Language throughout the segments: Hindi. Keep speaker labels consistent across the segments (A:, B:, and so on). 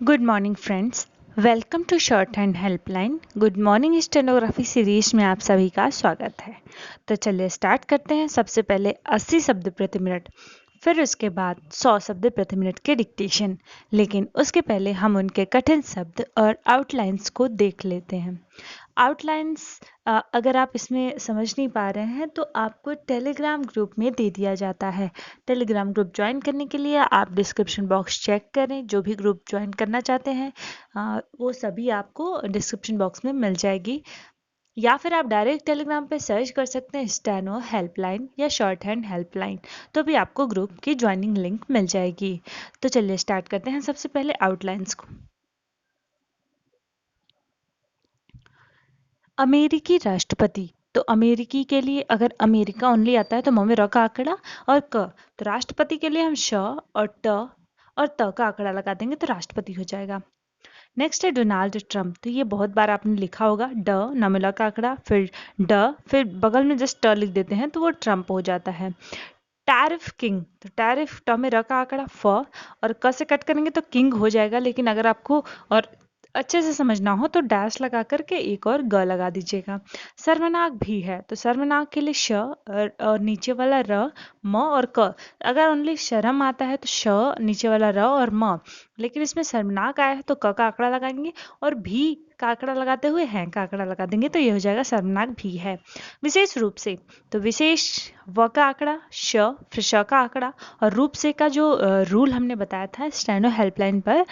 A: Good morning friends, welcome to short hand helpline. Good morning stenography series में आप सभी का स्वागत है। तो चलिए स्टार्ट करते हैं। सबसे पहले 80 शब्द प्रति मिनट, फिर उसके बाद 100 शब्द प्रति मिनट के डिक्टेशन। लेकिन उसके पहले हम उनके कठिन शब्द और आउटलाइंस को देख लेते हैं। आउटलाइंस अगर आप इसमें समझ नहीं पा रहे हैं तो आपको टेलीग्राम ग्रुप में दे दिया जाता है। टेलीग्राम ग्रुप ज्वाइन करने के लिए आप डिस्क्रिप्शन बॉक्स चेक करें। जो भी ग्रुप ज्वाइन करना चाहते हैं वो सभी आपको डिस्क्रिप्शन बॉक्स में मिल जाएगी, या फिर आप डायरेक्ट टेलीग्राम पे सर्च कर सकते हैं स्टेनो हेल्पलाइन या शॉर्ट हैंड हेल्पलाइन, तो भी आपको ग्रुप की ज्वाइनिंग लिंक मिल जाएगी। तो चलिए स्टार्ट करते हैं सबसे पहले आउटलाइंस को। अमेरिकी राष्ट्रपति, तो अमेरिकी के लिए अगर अमेरिका ओनली आता है तो म में र का आंकड़ा और क, तो राष्ट्रपति के लिए हम श और ट और त का आंकड़ा लगा देंगे तो राष्ट्रपति हो जाएगा। नेक्स्ट है डोनाल्ड ट्रंप, तो ये बहुत बार आपने लिखा होगा ड नमला का आंकड़ा फिर ड फिर बगल में जस्ट ट लिख देते हैं तो वो ट्रंप हो जाता है। टैरिफ किंग, तो टैरिफ ट में र का आंकड़ा फ और क से कट करेंगे तो किंग हो जाएगा। लेकिन अगर आपको और अच्छे से समझना हो तो डैश लगा करके एक और ग लगा दीजिएगा। सर्वनाक भी है, तो सर्वनाक के लिए श और नीचे वाला र म और क। अगर ओनली शर्म आता है तो श नीचे वाला र और म, लेकिन इसमें सर्वनाक आया है तो क का आंकड़ा लगाएंगे और भी का आंकड़ा लगाते हुए हैं का आंकड़ा लगा देंगे तो ये हो जाएगा सर्वनाक भी है। विशेष रूप से, तो विशेष व का आंकड़ा श फिर श का आंकड़ा और रूप से का जो रूल हमने बताया था स्टेनो हेल्पलाइन पर,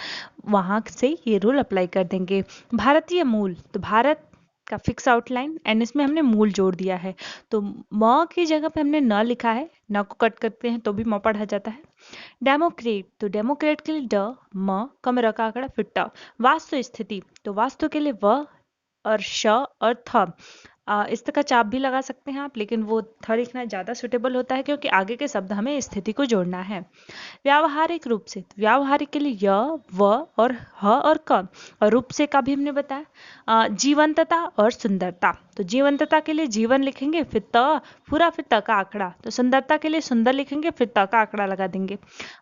A: वहां से ये रूल अप्लाई कर देंगे। भारतीय मूल, तो भारत का फिक्स आउटलाइन एंड इसमें हमने मूल जोड़ दिया है, तो म की जगह पे हमने न लिखा है, न को कट करते हैं तो भी म पढ़ा जाता है। डेमोक्रेट, तो डेमोक्रेट के लिए ड म कम र का आंकड़ा फिर ट। वास्तु स्थिति, तो वास्तु के लिए व और श और थ। इस का चाप भी लगा सकते हैं आप, लेकिन वो थ लिखना ज़्यादा सुटेबल होता है क्योंकि आगे के शब्द हमें स्थिति को जोड़ना है। व्यावहारिक रूप से, तो व्यावहारिक के लिए य व और ह और क, और रूप से का भी हमने बताया। जीवंतता और सुंदरता, तो जीवंतता के लिए जीवन लिखेंगे फिर त पूरा फिर त का आंकड़ा, तो सुंदरता के लिए सुंदर लिखेंगे फिर त का आंकड़ा लगा देंगे।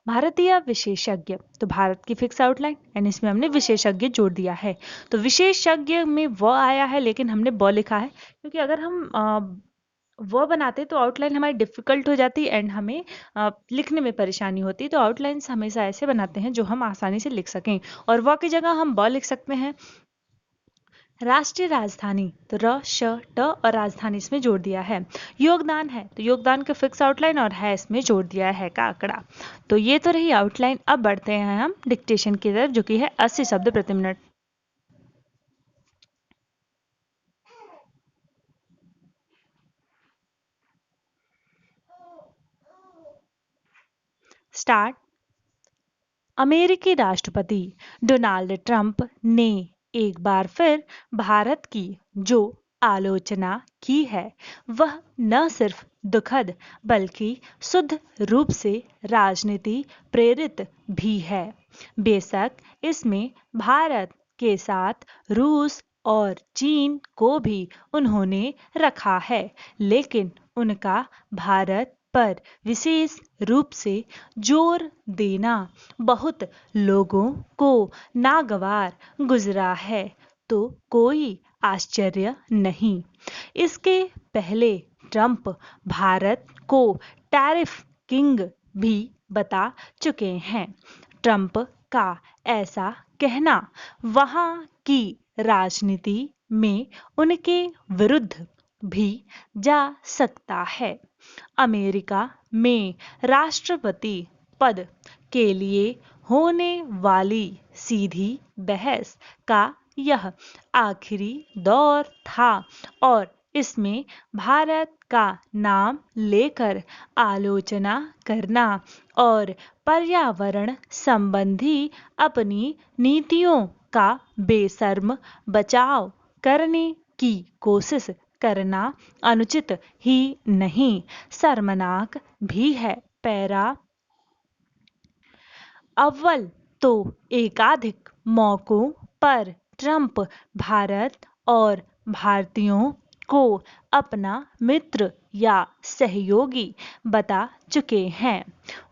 A: भारतीय विशेषज्ञ, तो भारत की फिक्स आउटलाइन एंड इसमें हमने विशेषज्ञ जोड़ दिया है। तो विशेषज्ञ में व आया है लेकिन हमने ब लिखा है क्योंकि अगर हम वो बनाते तो आउटलाइन हमारी डिफिकल्ट हो जाती एंड हमें लिखने में परेशानी होती। तो आउटलाइंस हमेशा ऐसे बनाते हैं जो हम आसानी से लिख सकें, और व की जगह हम ब लिख सकते हैं। राष्ट्रीय राजधानी, तो र श ट और राजधानी इसमें जोड़ दिया है। योगदान है, तो योगदान का फिक्स आउटलाइन और है इसमें जोड़ दिया है का आंकड़ा। तो ये तो रही आउटलाइन। अब बढ़ते हैं हम डिक्टेशन की तरफ, जो कि है 80 शब्द प्रति मिनट। स्टार्ट। अमेरिकी राष्ट्रपति डोनाल्ड ट्रंप ने एक बार फिर भारत की जो आलोचना की है वह न सिर्फ दुखद बल्कि शुद्ध रूप से राजनीति प्रेरित भी है। बेशक इसमें भारत के साथ रूस और चीन को भी उन्होंने रखा है, लेकिन उनका भारत पर विशेष रूप से जोर देना बहुत लोगों को नागवार गुजरा है, तो कोई आश्चर्य नहीं। इसके पहले ट्रंप भारत को टैरिफ किंग भी बता चुके हैं। ट्रंप का ऐसा कहना वहां की राजनीति में उनके विरुद्ध भी जा सकता है। अमेरिका में राष्ट्रपति पद के लिए होने वाली सीधी बहस का यह आखिरी दौर था और इसमें भारत का नाम लेकर आलोचना करना और पर्यावरण संबंधी अपनी नीतियों का बेशर्म बचाव करने की कोशिश करना अनुचित ही नहीं, शर्मनाक भी है। पैरा। अव्वल तो एकाधिक मौकों पर ट्रंप भारत और भारतीयों को अपना मित्र या सहयोगी बता चुके हैं।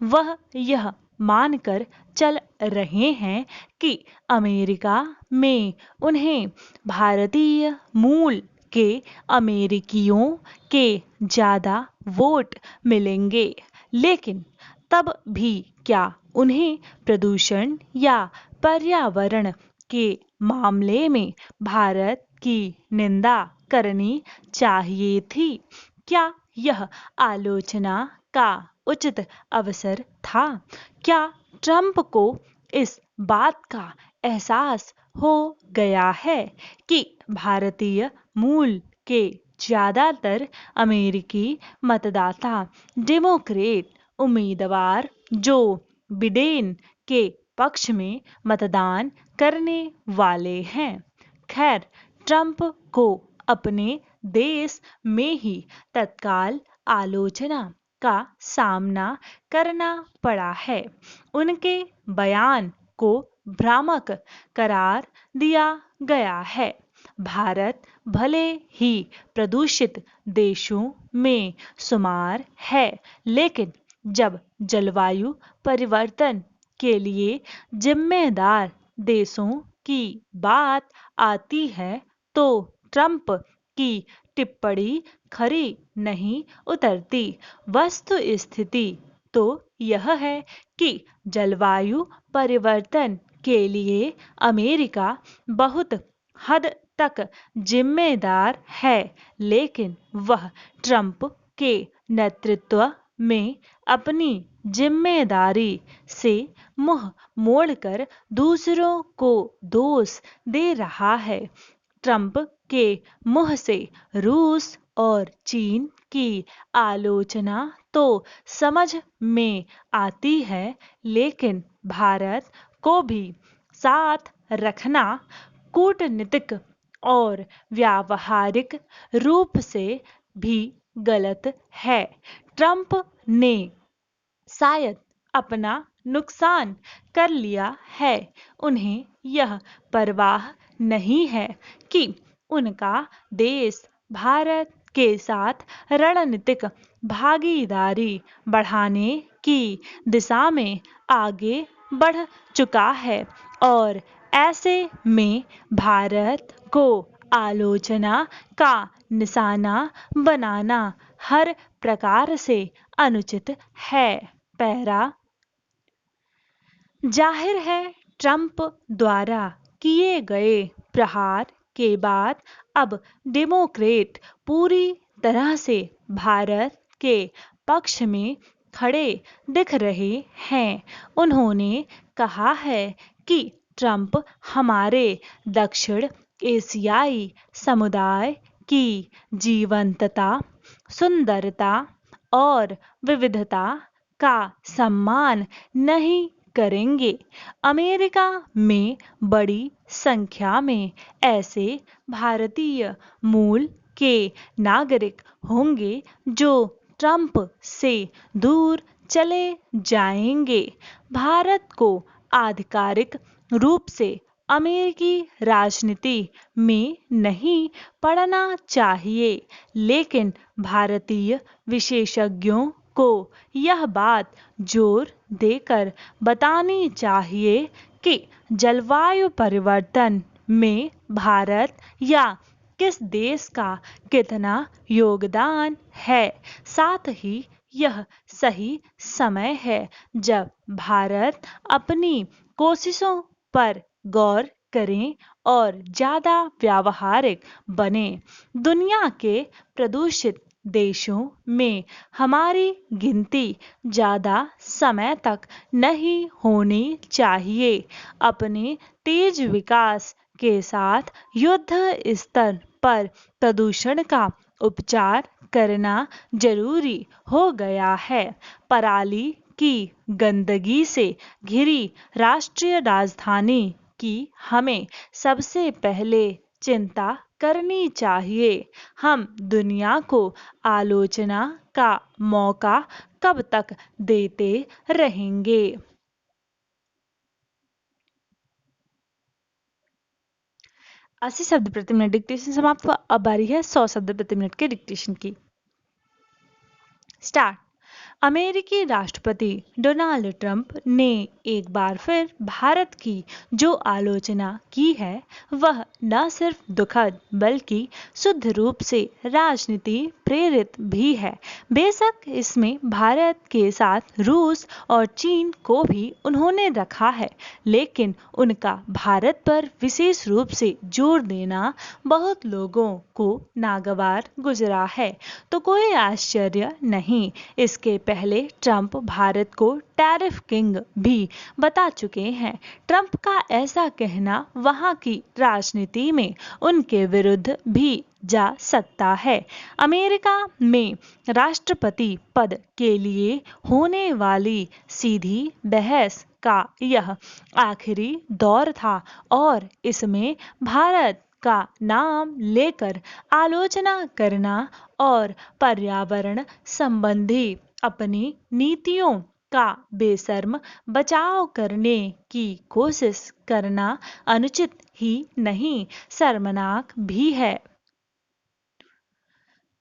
A: वह यह मानकर चल रहे हैं कि अमेरिका में उन्हें भारतीय मूल के अमेरिकियों के ज़्यादा वोट मिलेंगे, लेकिन तब भी क्या उन्हें प्रदूषण या पर्यावरण के मामले में भारत की निंदा करनी चाहिए थी? क्या यह आलोचना का उचित अवसर था? क्या ट्रंप को इस बात का एहसास हो गया है कि भारतीय मूल के ज़्यादातर अमेरिकी मतदाता डेमोक्रेट उम्मीदवार जो बिडेन के पक्ष में मतदान करने वाले हैं? खैर, ट्रंप को अपने देश में ही तत्काल आलोचना का सामना करना पड़ा है। उनके बयान को भ्रामक करार दिया गया है। भारत भले ही प्रदूषित देशों में शुमार है, लेकिन जब जलवायु परिवर्तन के लिए जिम्मेदार देशों की बात आती है तो ट्रंप की टिप्पणी खरी नहीं उतरती। वस्तु स्थिति तो यह है कि जलवायु परिवर्तन के लिए अमेरिका बहुत हद तक जिम्मेदार है, लेकिन वह ट्रंप के नेतृत्व में अपनी जिम्मेदारी से मुंह मोड़कर दूसरों को दोष दे रहा है। ट्रंप के मुंह से रूस और चीन की आलोचना तो समझ में आती है, लेकिन भारत को भी साथ रखना कूटनीतिक और व्यावहारिक रूप से भी गलत है। ट्रंप ने शायद अपना नुकसान कर लिया है। उन्हें यह परवाह नहीं है कि उनका देश भारत के साथ रणनीतिक भागीदारी बढ़ाने की दिशा में आगे बढ़ चुका है और ऐसे में भारत को आलोचना का निशाना बनाना हर प्रकार से अनुचित है। पैरा जाहिर है, ट्रंप द्वारा किए गए प्रहार के बाद अब डेमोक्रेट पूरी तरह से भारत के पक्ष में खड़े दिख रहे हैं। उन्होंने कहा है कि ट्रंप हमारे दक्षिण एशियाई समुदाय की जीवंतता, सुंदरता और विविधता का सम्मान नहीं करेंगे। अमेरिका में बड़ी संख्या में ऐसे भारतीय मूल के नागरिक होंगे जो ट्रंप से दूर चले जाएंगे। भारत को आधिकारिक रूप से अमेरिकी राजनीति में नहीं पड़ना चाहिए, लेकिन भारतीय विशेषज्ञों को यह बात जोर देकर बतानी चाहिए कि जलवायु परिवर्तन में भारत या किस देश का कितना योगदान है। साथ ही यह सही समय है जब भारत अपनी कोशिशों पर गौर करें और ज़्यादा व्यावहारिक बने। दुनिया के प्रदूषित देशों में हमारी गिनती ज़्यादा समय तक नहीं होनी चाहिए। अपने तेज विकास के साथ युद्ध स्तर पर प्रदूषण का उपचार करना जरूरी हो गया है। पराली की गंदगी से घिरी राष्ट्रीय राजधानी की हमें सबसे पहले चिंता करनी चाहिए। हम दुनिया को आलोचना का मौका कब तक देते रहेंगे? 80 शब्द प्रति मिनट डिक्टेशन समाप्त हुआ। अब बारी है 100 शब्द प्रति मिनट के डिक्टेशन की। स्टार्ट। अमेरिकी राष्ट्रपति डोनाल्ड ट्रंप ने एक बार फिर भारत की जो आलोचना की है वह न सिर्फ दुखद बल्कि शुद्ध रूप से राजनीति प्रेरित भी है। बेशक इसमें भारत के साथ रूस और चीन को भी उन्होंने रखा है, लेकिन उनका भारत पर विशेष रूप से जोर देना बहुत लोगों को नागवार गुजरा है। तो कोई आश्चर्य नहीं, इसके पहले ट्रंप भारत को टैरिफ किंग भी बता चुके हैं। ट्रंप का ऐसा कहना वहां की राजनीति में उनके विरुद्ध भी जा सकता है। अमेरिका में राष्ट्रपति पद के लिए होने वाली सीधी बहस का यह आखिरी दौर था और इसमें भारत का नाम लेकर आलोचना करना और पर्यावरण संबंधी अपनी नीतियों का बेशर्म बचाव करने की कोशिश करना अनुचित ही नहीं, शर्मनाक भी है।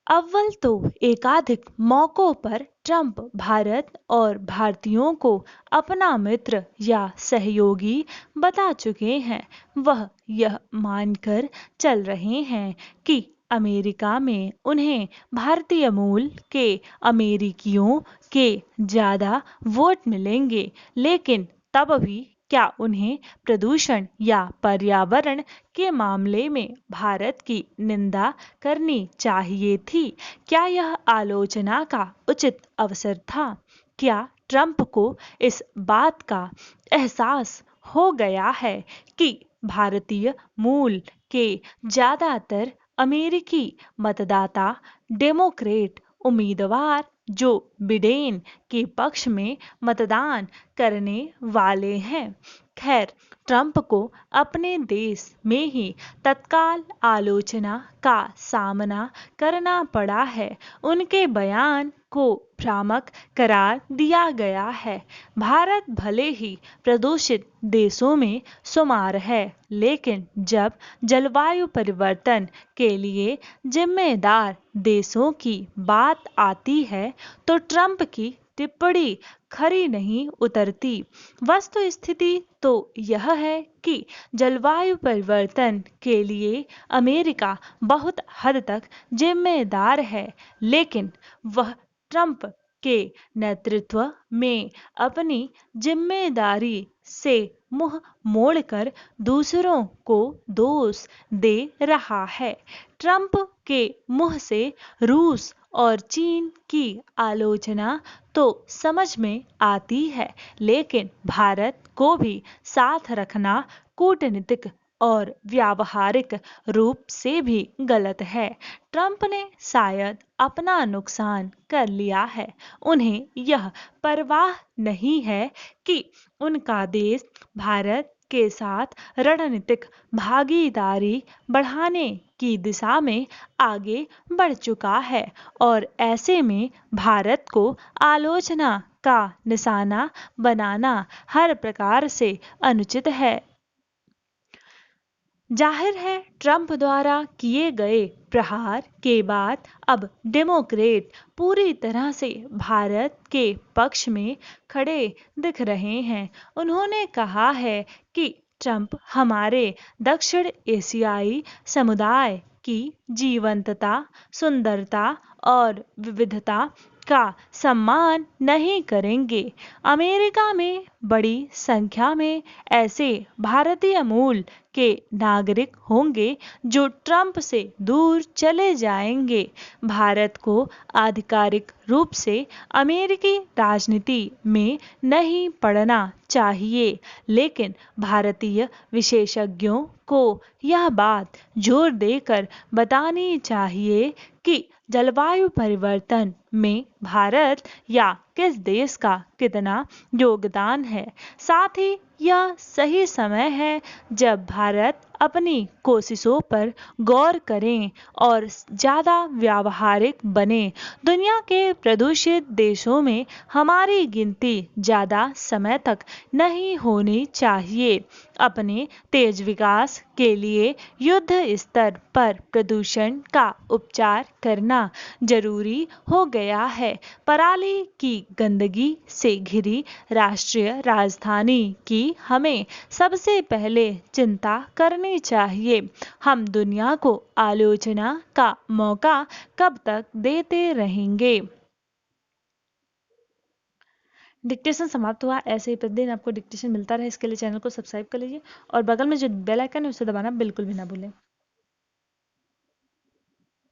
A: अव्वल तो एकाधिक मौकों पर ट्रंप भारत और भारतीयों को अपना मित्र या सहयोगी बता चुके हैं। वह यह मानकर चल रहे हैं कि अमेरिका में उन्हें भारतीय मूल के अमेरिकियों के ज़्यादा वोट मिलेंगे, लेकिन तब भी क्या उन्हें प्रदूषण या पर्यावरण के मामले में भारत की निंदा करनी चाहिए थी? क्या यह आलोचना का उचित अवसर था? क्या ट्रंप को इस बात का एहसास हो गया है कि भारतीय मूल के ज़्यादातर अमेरिकी मतदाता डेमोक्रेट उम्मीदवार जो बिडेन के पक्ष में मतदान करने वाले हैं? खैर, ट्रंप को अपने देश में ही तत्काल आलोचना का सामना करना पड़ा है। उनके बयान को भ्रामक करार दिया गया है। भारत भले ही प्रदूषित देशों में शुमार है, लेकिन जब जलवायु परिवर्तन के लिए जिम्मेदार देशों की बात आती है तो ट्रंप की टिप्पणी खरी नहीं उतरती। वस्तुस्थिति तो यह है कि जलवायु परिवर्तन के लिए अमेरिका बहुत हद तक जिम्मेदार है, लेकिन वह ट्रंप के नेतृत्व में अपनी जिम्मेदारी से मुंह मोड़कर दूसरों को दोष दे रहा है। ट्रंप के मुंह से रूस और चीन की आलोचना तो समझ में आती है, लेकिन भारत को भी साथ रखना कूटनीतिक और व्यावहारिक रूप से भी गलत है। ट्रंप ने शायद अपना नुकसान कर लिया है। उन्हें यह परवाह नहीं है कि उनका देश भारत के साथ रणनीतिक भागीदारी बढ़ाने की दिशा में आगे बढ़ चुका है और ऐसे में भारत को आलोचना का निशाना बनाना हर प्रकार से अनुचित है। जाहिर है, ट्रंप द्वारा किए गए प्रहार के बाद अब डेमोक्रेट पूरी तरह से भारत के पक्ष में खड़े दिख रहे हैं। उन्होंने कहा है कि ट्रंप हमारे दक्षिण एशियाई समुदाय की जीवंतता, सुंदरता और विविधता का सम्मान नहीं करेंगे। अमेरिका में बड़ी संख्या में ऐसे भारतीय मूल के नागरिक होंगे जो ट्रंप से दूर चले जाएंगे। भारत को आधिकारिक रूप से अमेरिकी राजनीति में नहीं पड़ना चाहिए, लेकिन भारतीय विशेषज्ञों को यह बात जोर देकर बतानी चाहिए कि जलवायु परिवर्तन में भारत या किस देश का कितना योगदान है। साथ ही यह सही समय है जब भारत अपनी कोशिशों पर गौर करें और ज़्यादा व्यावहारिक बने। दुनिया के प्रदूषित देशों में हमारी गिनती ज़्यादा समय तक नहीं होनी चाहिए। अपने तेज विकास के लिए युद्ध स्तर पर प्रदूषण का उपचार करना जरूरी हो गया है। पराली की गंदगी से घिरी राष्ट्रीय राजधानी की हमें सबसे पहले चिंता करनी चाहिए। हम दुनिया को आलोचना का मौका कब तक देते रहेंगे। डिक्टेशन समाप्त हुआ। ऐसे ही प्रतिदिन आपको डिक्टेशन मिलता रहे, इसके लिए चैनल को सब्सक्राइब कर लीजिए और बगल में जो बेल आइकन है उसे दबाना बिल्कुल भी ना भूलें।